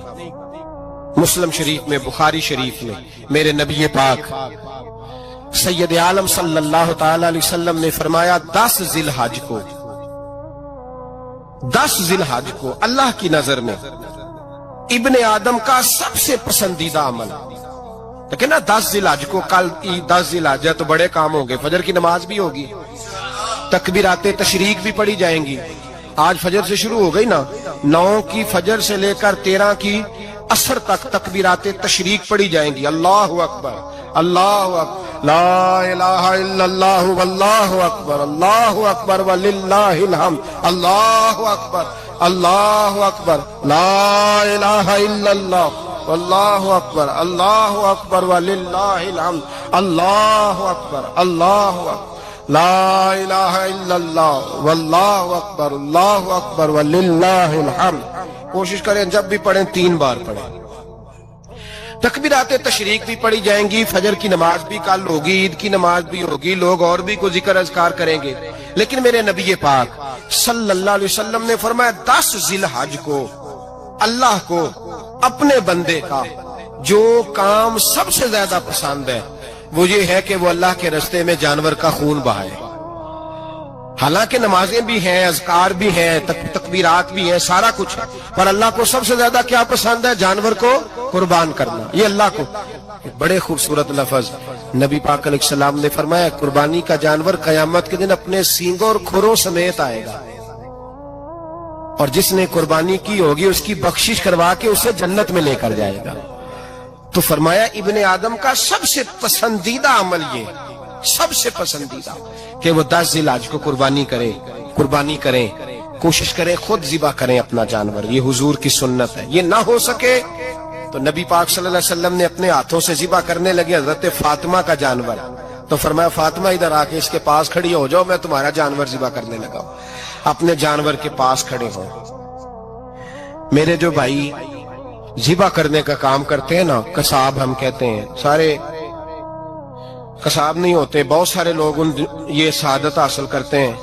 मुस्लिम शरीफ में, बुखारी शरीफ में मेरे नबी पाक सैयद आलम सल्लल्लाहु ताला अलैहि वसल्लम ने फरमाया 10 जिलहज को अल्लाह की नजर में इब्ने आदम का सबसे पसंदीदा अमल। लेकिन ना 10 जिलहज को, कल 10 जिलहज है तो बड़े काम होंगे, फजर की नमाज भी होगी, तकबीराते तशरीक भी पढ़ी जाएंगी। आज फजर से शुरू हो गई ना, 9 की फजर से लेकर 13 की असर तक तकबीराते तशरीक पढ़ी जाएंगी। अल्लाहु अकबर, अल्लाहु अकबर, ला इलाहा इल्लल्लाह वल्लाहु अकबर, अल्लाहु अकबर वलिल्लाहिल हम्द, अल्लाहु अकबर, अल्लाहु अकबर, ला इलाहा इल्लल्लाह वल्लाहु अकबर, अल्लाहु अकबर वलिल्लाहिल हम्द, अल्लाहु अकबर, अल्लाहु अकबर, ला इलाहा इल्लल्लाह वल्लाहु अकबर, अल्लाहु अकबर वलिल्लाहिल हम्द। कोशिश करें जब भी पढ़ें 3 बार पढ़ें। तकबीराते तशरीक भी पढ़ी जाएंगी, फजर की नमाज भी कल होगी, ईद की नमाज भी होगी, लोग और भी को जिक्र अज़कार करेंगे। लेकिन मेरे नबी पाक सल्लल्लाहु अलैहि वसल्लम ने फरमाया 10 जिलहज को अल्लाह को अपने बंदे का जो काम सबसे ज्यादा पसंद है वो ये है कि वो अल्लाह के रास्ते में जानवर का खून बहाए। हालांकि नमाजें भी हैं, अज़कार भी हैं, तकबीरात भी हैं, सारा कुछ है, पर अल्लाह को सबसे ज्यादा क्या पसंद है? जानवर को कुर्बान करना। ये अल्लाह को बड़े खूबसूरत लफ्ज نبی پاک علیہ السلام نے فرمایا قربانی کا جانور قیامت کے دن اپنے سینگوں اور کھروں سمیت آئے گا، اور جس نے قربانی کی ہوگی اس کی بخشش کروا کے اسے جنت میں لے کر جائے گا۔ تو فرمایا ابن آدم کا سب سے پسندیدہ عمل یہ، سب سے پسندیدہ، کہ وہ 10 ذی الحج کو قربانی کریں، کوشش کریں خود ذبح کریں اپنا جانور۔ یہ حضور کی سنت ہے۔ یہ نہ ہو سکے تو نبی پاک صلی اللہ علیہ وسلم نے اپنے ہاتھوں سے ذبح کرنے لگے حضرت فاطمہ کا جانور، تو فرمایا فاطمہ ادھر آ کے اس کے پاس کھڑی ہو جاؤ، میں تمہارا جانور ذبح کرنے لگا ہوں۔ اپنے جانور کے پاس کھڑے ہوں۔ میرے جو بھائی ذبح کرنے کا کام کرتے ہیں نا، قصاب ہم کہتے ہیں، سارے قصاب نہیں ہوتے، بہت سارے لوگ یہ سعادت حاصل کرتے ہیں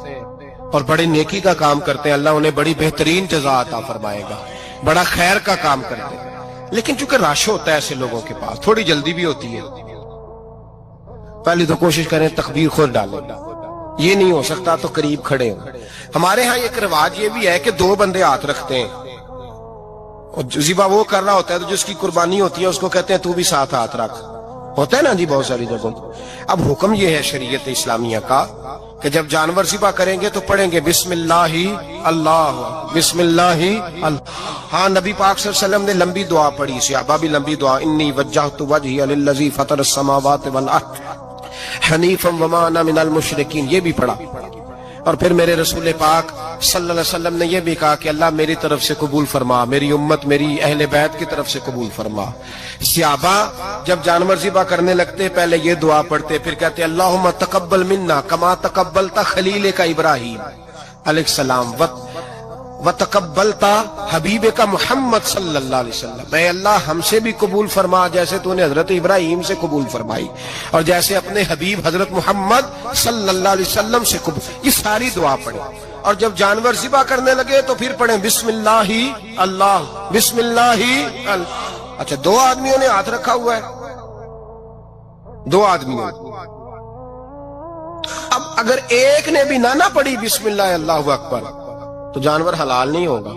اور بڑی نیکی کا کام کرتے ہیں، اللہ انہیں بڑی بہترین جزا عطا فرمائے گا، بڑا خیر کا کام کرتے ہیں۔ لیکن چونکہ رش ہوتا ہے ایسے لوگوں کے پاس، تھوڑی جلدی بھی ہوتی ہے، پہلے تو کوشش کریں تکبیر خود ڈالیں، یہ نہیں ہو سکتا تو قریب کھڑے ہوں۔ ہمارے ہاں ایک رواج یہ بھی ہے کہ 2 بندے ہاتھ رکھتے ہیں، اور ذبح وہ کر رہا ہوتا ہے تو جس کی قربانی ہوتی ہے اس کو کہتے ہیں تو بھی ساتھ ہاتھ رکھ، ہوتا ہے نا جی بہت ساری جگہوں۔ اب حکم یہ ہے شریعت اسلامیہ کا کہ جب جانور ذبح کریں گے تو پڑھیں گے بسم اللہ اللہ، بسم اللہ اللہ۔ ہاں نبی پاک صلی اللہ علیہ وسلم نے لمبی دعا پڑھی، صحابہ بھی لمبی دعا، انی وجہت وجہی للذی فطر السماوات والارض حنیفا وما انا من المشرکین، یہ بھی پڑھا۔ اور پھر میرے رسول پاک صلی اللہ علیہ وسلم نے یہ بھی کہا کہ اللہ میری طرف سے قبول فرما، میری امت، میری اہل بیت کی طرف سے قبول فرما۔ صحابہ جب جانور ذبح کرنے لگتے پہلے یہ دعا پڑھتے، پھر کہتے اللہم تقبل منا کما تقبلتا خلیل کا ابراہیم علیہ السلام وتقبلتا حبیب کا محمد صلی اللہ علیہ وسلم، اے اللہ ہم سے بھی قبول فرما جیسے تو نے حضرت ابراہیم سے قبول فرمائی، اور جیسے اپنے حبیب حضرت محمد صلی اللہ علیہ وسلم سے قبول۔ یہ ساری دعا پڑھیں، اور جب جانور ذبح کرنے لگے تو پھر پڑھیں بسم اللہ اللہ، بسم اللہ اللہ۔ اچھا 2 آدمیوں نے ہاتھ رکھا ہوا ہے، 2 آدمیوں، اب اگر ایک نے بھی نہ پڑھی بسم اللہ اللہ اکبر تو جانور حلال نہیں ہوگا،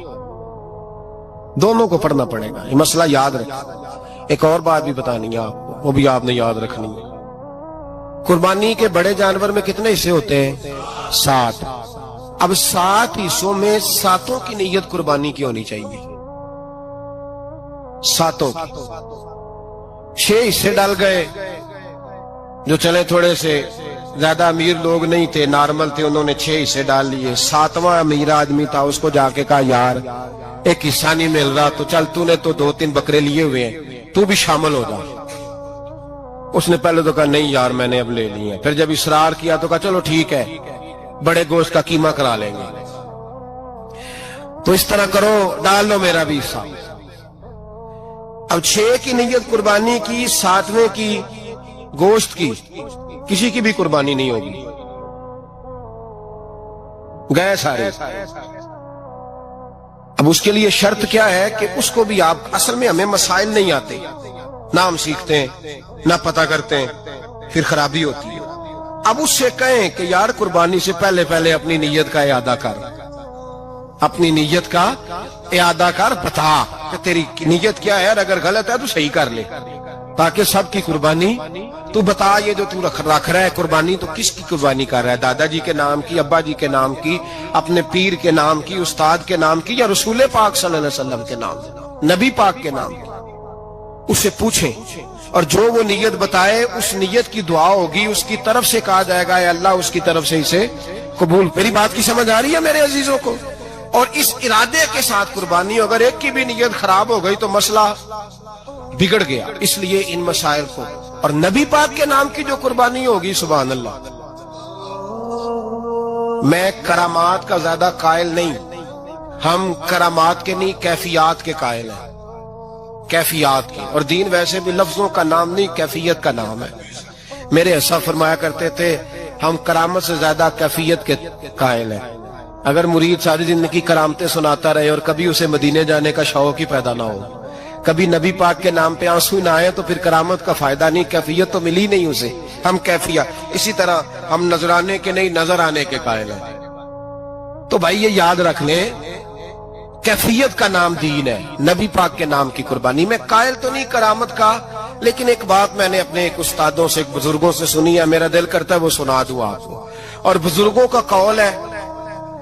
دونوں کو پڑھنا پڑے گا۔ یہ مسئلہ یاد رکھیں۔ ایک اور بات بھی بتانی ہے آپ کو، وہ بھی آپ نے یاد رکھنی ہے۔ قربانی کے بڑے جانور میں کتنے حصے ہوتے ہیں؟ 7۔ اب 7 حصوں میں 7 کی نیت قربانی کی ہونی چاہیے، 7 کی۔ 6 حصے ڈال گئے، جو چلے تھوڑے سے زیادہ امیر لوگ نہیں تھے، نارمل تھے، انہوں نے 6 حصے ڈال لیے۔ 7واں امیر آدمی تھا، اس کو جا کے کہا یار ایک حصہ نہیں مل رہا، تو چل تو نے تو 2-3 بکرے لیے ہوئے ہیں، تو بھی شامل ہو جا۔ اس نے پہلے تو کہا نہیں یار میں نے اب لے لی ہیں، پھر جب اصرار کیا تو کہا چلو ٹھیک ہے بڑے گوشت کا قیمہ کرا لیں گے۔ تو اس طرح کرو، ڈال لو میرا بھی حصہ۔ اب 6 کی نیت قربانی کی، 7ویں کی گوشت کی، کسی کی بھی قربانی نہیں ہوگی، گئے سارے۔ اب اس کے لیے شرط کیا ہے کہ اس کو بھی آپ، اصل میں ہمیں مسائل نہیں آتے، نہ ہم سیکھتے ہیں نہ پتہ کرتے ہیں، پھر خرابی ہوتی ہے۔ اب اس سے کہیں کہ یار قربانی سے پہلے اپنی نیت کا اعادہ کر، اپنی نیت کا اعادہ کر، بتا کہ تیری نیت کیا ہے، اور اگر غلط ہے تو صحیح کر لے، تاکہ سب کی قربانی تو بتا۔ یہ جو تو رکھ رہا ہے قربانی، تو کس کی قربانی کر رہا ہے؟ دادا جی کے نام کی، ابا جی کے نام کی، اپنے پیر کے نام کی، استاد کے نام کی، یا رسول پاک صلی اللہ علیہ وسلم کے نام، نبی پاک کے نام کی؟ اس سے پوچھیں، اور جو وہ نیت بتائے اس نیت کی دعا ہوگی، اس کی طرف سے کہا جائے گا اے اللہ اس کی طرف سے اسے قبول۔ میری بات کی سمجھ آ رہی ہے میرے عزیزوں کو؟ اور اس ارادے کے ساتھ قربانی، اگر ایک کی بھی نیت خراب ہو گئی تو مسئلہ بگڑ گیا۔ اس لیے ان مسائل کو، اور نبی پاک کے نام کی جو قربانی ہوگی، سبحان اللہ، میں کرامات کا زیادہ قائل نہیں، ہم کرامات کے نہیں کیفیات کے قائل ہیں، کیفیات کی۔ اور دین ویسے بھی لفظوں کا نام نہیں، کیفیت کا نام ہے۔ میرے ایسا فرمایا کرتے تھے ہم کرامت سے زیادہ کیفیت کے قائل ہیں۔ اگر مرید ساری زندگی کرامتیں سناتا رہے اور کبھی اسے مدینے جانے کا شوق ہی پیدا نہ ہو، کبھی نبی پاک کے نام پہ آنسو نہ آئے، تو پھر کرامت کا فائدہ نہیں، کیفیت تو ملی نہیں اسے، ہم کیفیت۔ اسی طرح ہم نظرانے کے نہیں، نظر آنے کے قائل ہیں۔ تو بھائی یہ یاد رکھ لیں، کیفیت کا نام دین ہے، نبی پاک کے نام کی قربانی۔ میں قائل تو نہیں کرامت کا، لیکن ایک بات میں نے اپنے ایک استادوں سے، ایک بزرگوں سے سنی ہے، میرا دل کرتا ہے وہ سنا دوں آپ کو. اور بزرگوں کا قول ہے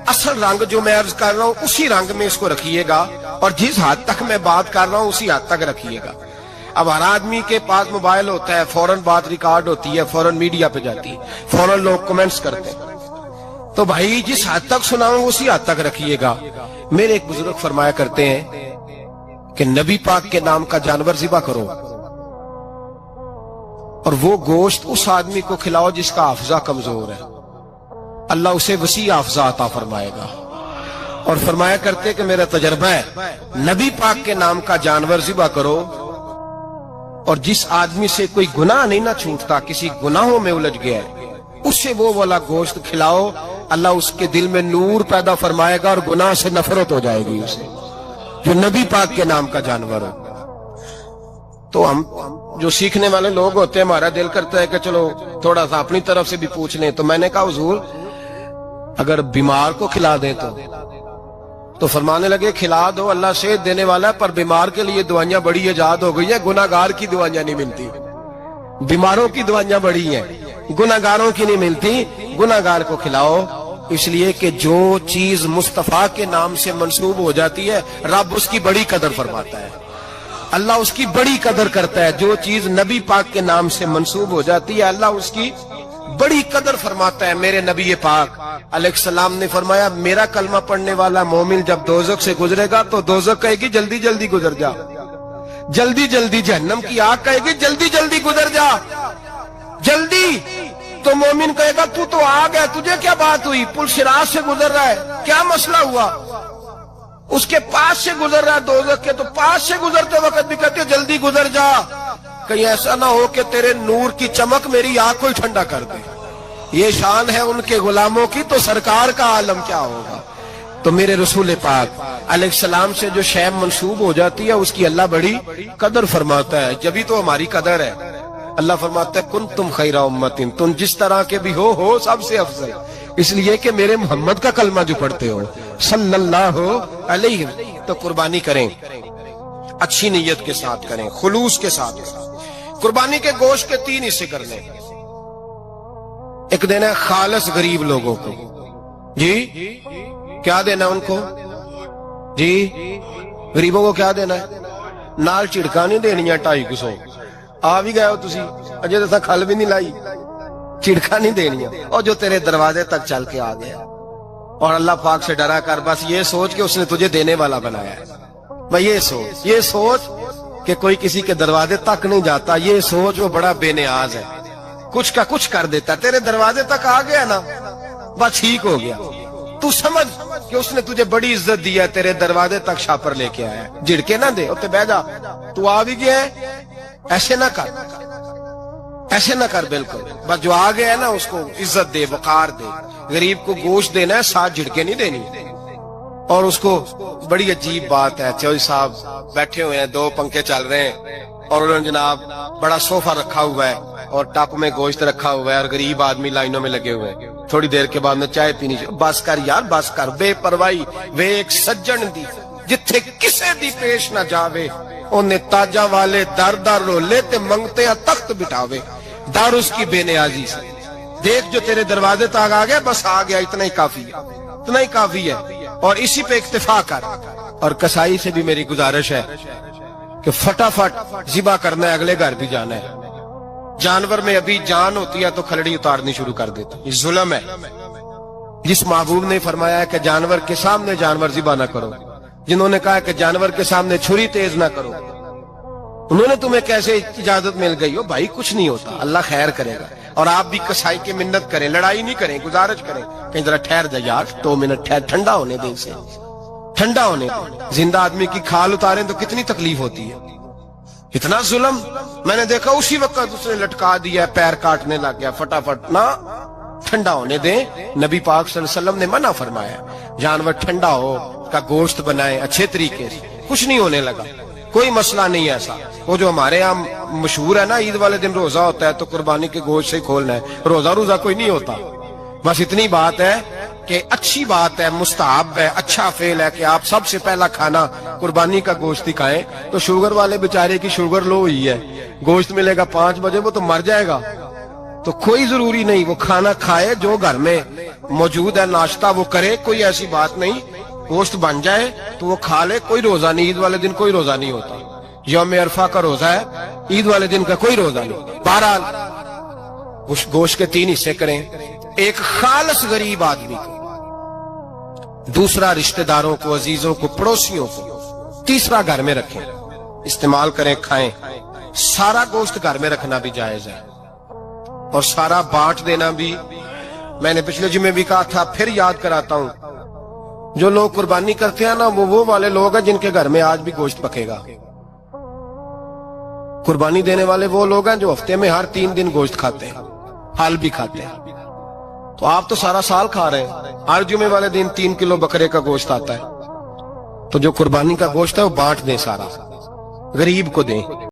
اصل رنگ جو میں عرض کر رہا ہوں اسی رنگ میں اس کو رکھیے گا، اور جس حد تک میں بات کر رہا ہوں اسی حد تک رکھیے گا. اب ہر آدمی کے پاس موبائل ہوتا ہے، فوراً بات ریکارڈ ہوتی ہے، فوراً میڈیا پہ جاتی ہے، فوراً لوگ کمنٹس کرتے ہیں. تو بھائی جس حد تک سناؤں اسی حد تک رکھیے گا. میرے ایک بزرگ فرمایا کرتے ہیں کہ نبی پاک کے نام کا جانور ذبح کرو اور وہ گوشت اس آدمی کو کھلاؤ جس کا حافظہ کمزور ہے، اللہ اسے وسیع حافظہ عطا فرمائے گا. اور فرمایا کرتے کہ میرا تجربہ ہے، نبی پاک کے نام کا جانور ذبح کرو اور جس آدمی سے کوئی گناہ نہیں نہ چھوٹتا، کسی گناہوں میں الجھ گیا ہے، اسے وہ والا گوشت کھلاؤ، اللہ اس کے دل میں نور پیدا فرمائے گا اور گناہ سے نفرت ہو جائے گی اسے، جو نبی پاک کے نام کا جانور ہو. تو ہم جو سیکھنے والے لوگ ہوتے ہیں ہمارا دل کرتا ہے کہ چلو تھوڑا سا اپنی طرف سے بھی پوچھ لیں. تو میں نے کہا حضور اگر بیمار کو کھلا دیں تو فرمانے لگے کھلا دو، اللہ صحت دینے والا ہے، پر بیمار کے لیے دوائیاں بڑی ایجاد ہو گئی ہیں، گناہگار کی دوائیاں نہیں ملتی. بیماروں کی دوائیاں بڑی ہیں، گناہگاروں کی نہیں ملتی. گناہگار کو کھلاؤ، اس لیے کہ جو چیز مصطفیٰ کے نام سے منسوب ہو جاتی ہے رب اس کی بڑی قدر فرماتا ہے، اللہ اس کی بڑی قدر کرتا ہے. جو چیز نبی پاک کے نام سے منسوب ہو جاتی ہے اللہ اس کی بڑی قدر فرماتا ہے. میرے نبی پاک علیہ السلام نے فرمایا میرا کلمہ پڑھنے والا مومن جب دوزخ سے گزرے گا تو دوزخ کہے گی جلدی جلدی گزر جا، جلدی جلدی. جہنم کی آگ کہے گی جلدی جلدی گزر جا، جلدی. تو مومن کہے گا تو آ گیا، تجھے کیا بات ہوئی، پل صراط سے گزر رہا ہے، کیا مسئلہ ہوا. اس کے پاس سے گزر رہا ہے دوزخ کے، تو پاس سے گزرتے وقت بھی کہتے جلدی گزر جا، کہیں ایسا نہ ہو کہ تیرے نور کی چمک میری آنکھ کو ہی ٹھنڈا کر دے. یہ شان ہے ان کے غلاموں کی، تو سرکار کا عالم کیا ہوگا. تو میرے رسول پاک علیہ السلام سے جو شے منسوب ہو جاتی ہے اس کی اللہ بڑی قدر فرماتا ہے، جبھی تو ہماری قدر ہے. اللہ فرماتا ہے کنتم خیر امت، تم جس طرح کے بھی ہو سب سے افضل، اس لیے کہ میرے محمد کا کلمہ جو پڑھتے ہو صلی اللہ علیہ. تو قربانی کریں، اچھی نیت کے ساتھ کریں، خلوص کے ساتھ. قربانی کے گوشت کے 3 حصے کر لیں. ایک دینا ہے خالص غریب لوگوں کو. جی کیا دینا ان کو؟ جی غریبوں کو کیا دینا ہے؟ نال چڑکا نہیں دینی 250 آ بھی گئے ہو تسی، اجے تو کھل بھی نہیں لائی، چڑکا نہیں دینی، اور جو تیرے دروازے تک چل کے آ گیا. اور اللہ پاک سے ڈرا کر بس یہ سوچ کہ اس نے تجھے دینے والا بنایا ہے. بھائی یہ سوچ کہ کوئی کسی کے دروازے تک نہیں جاتا، یہ سوچ وہ بڑا بے نیاز ہے، کچھ کا کچھ کر دیتا. تیرے دروازے تک آ گیا نا بس ٹھیک ہو گیا. تو سمجھ کہ اس نے تجھے بڑی عزت دی ہے، تیرے دروازے تک شاپر لے کے آیا ہے. جھڑکے نہ دے، اتنے بہ جا، تو آ بھی گیا ہے، ایسے نہ کر، ایسے نہ کر. بالکل بس جو آ گیا ہے نا اس کو عزت دے، وقار دے. غریب کو گوشت دینا ہے، 7 جھڑکے نہیں دینی. اور اس کو بڑی عجیب بات ہے، چوہدری صاحب بیٹھے ہوئے ہیں، 2 پنکھے چل رہے ہیں اور انہوں نے جناب بڑا صوفہ رکھا ہوا ہے اور ٹپ میں گوشت رکھا ہوا ہے اور غریب آدمی لائنوں میں لگے ہوئے ہیں. تھوڑی دیر کے بعد میں چائے پینی چاہیے. بس کر یار بس کر، بے پرواہی وے ایک سجن دی جتھے کسے دی پیش نہ جاوے، انہیں تاجاں والے در در رولے تے منگتے ہیں تخت بٹھاوے. ڈر اس کی بے نیازی سے. دیکھ جو تیرے دروازے تک آ گیا بس آ گیا، اتنا ہی کافی ہے، اتنا ہی کافی ہے. اور اسی پہ اکتفا کر. اور کسائی سے بھی میری گزارش ہے کہ فٹافٹ ذبح کرنا ہے، اگلے گھر بھی جانا ہے. جانور میں ابھی جان ہوتی ہے تو کھلڑی اتارنی شروع کر دیتا. یہ ظلم ہے. جس محبوب نے فرمایا ہے کہ جانور کے سامنے جانور ذبح نہ کرو، جنہوں نے کہا کہ جانور کے سامنے چھری تیز نہ کرو، انہوں نے تمہیں کیسے اجازت مل گئی ہو؟ بھائی کچھ نہیں ہوتا، اللہ خیر کرے گا. اور آپ بھی کسائی کی منت کریں، لڑائی نہیں کریں، گزارش کریں کہ ذرا ٹھہر جا یار، 2 منٹ ٹھہر، ٹھنڈا ہونے دے اسے، ٹھنڈا ہونے دے. زندہ آدمی کی کھال اتاریں تو کتنی تکلیف ہوتی ہے. اتنا ظلم میں نے دیکھا، اسی وقت اس نے لٹکا دیا، پیر کاٹنے لگ گیا. فٹافٹ نہ، ٹھنڈا ہونے دیں. نبی پاک صلی اللہ علیہ وسلم نے منع فرمایا جانور ٹھنڈا ہو کا گوشت بنائیں اچھے طریقے سے. کچھ نہیں ہونے لگا، کوئی مسئلہ نہیں ایسا. وہ جو ہمارے یہاں مشہور ہے نا، عید والے دن روزہ ہوتا ہے تو قربانی کے گوشت سے کھولنا ہے، روزہ کوئی نہیں ہوتا. بس اتنی بات ہے کہ اچھی بات ہے، مستحب ہے، اچھا فعل ہے کہ آپ سب سے پہلا کھانا قربانی کا گوشت ہی کھائیں. تو شوگر والے بیچارے کی شوگر لو ہوئی ہے، गोश्त मिलेगा 5 बजे, वो तो मर जाएगा। तो कोई जरूरी नहीं वो खाना खाए जो घर में मौजूद है, नाश्ता वो करे, कोई ऐसी बात नहीं। गोश्त बन जाए तो वो खा ले, कोई रोजा नहीं। ईद वाले दिन कोई रोजा नहीं होता, यौम अरफा का रोजा है, ईद वाले दिन का कोई रोजा नहीं। बहरहाल उस गोश्त के 3 हिस्से करें, एक खालस गरीब आदमी को, दूसरा रिश्तेदारों को, अजीजों को, पड़ोसियों को, तीसरा घर में रखें, इस्तेमाल करें, खाएं। सारा गोश्त घर में रखना भी जायज है और सारा बांट देना भी। मैंने पिछले जुमे भी कहा था, फिर याद कराता हूं, जो लोग कुर्बानी करते हैं ना, वो वाले लोग हैं जिनके घर में आज भी गोश्त पकेगा। कुर्बानी देने वाले वो लोग हैं जो हफ्ते में हर 3 दिन गोश्त खाते हैं, फल भी खाते हैं। तो आप तो सारा साल खा रहे हैं, हर जुमे वाले दिन 3 किलो बकरे का गोश्त आता है। तो जो कुर्बानी का गोश्त है वो बांट दें, सारा गरीब को दें।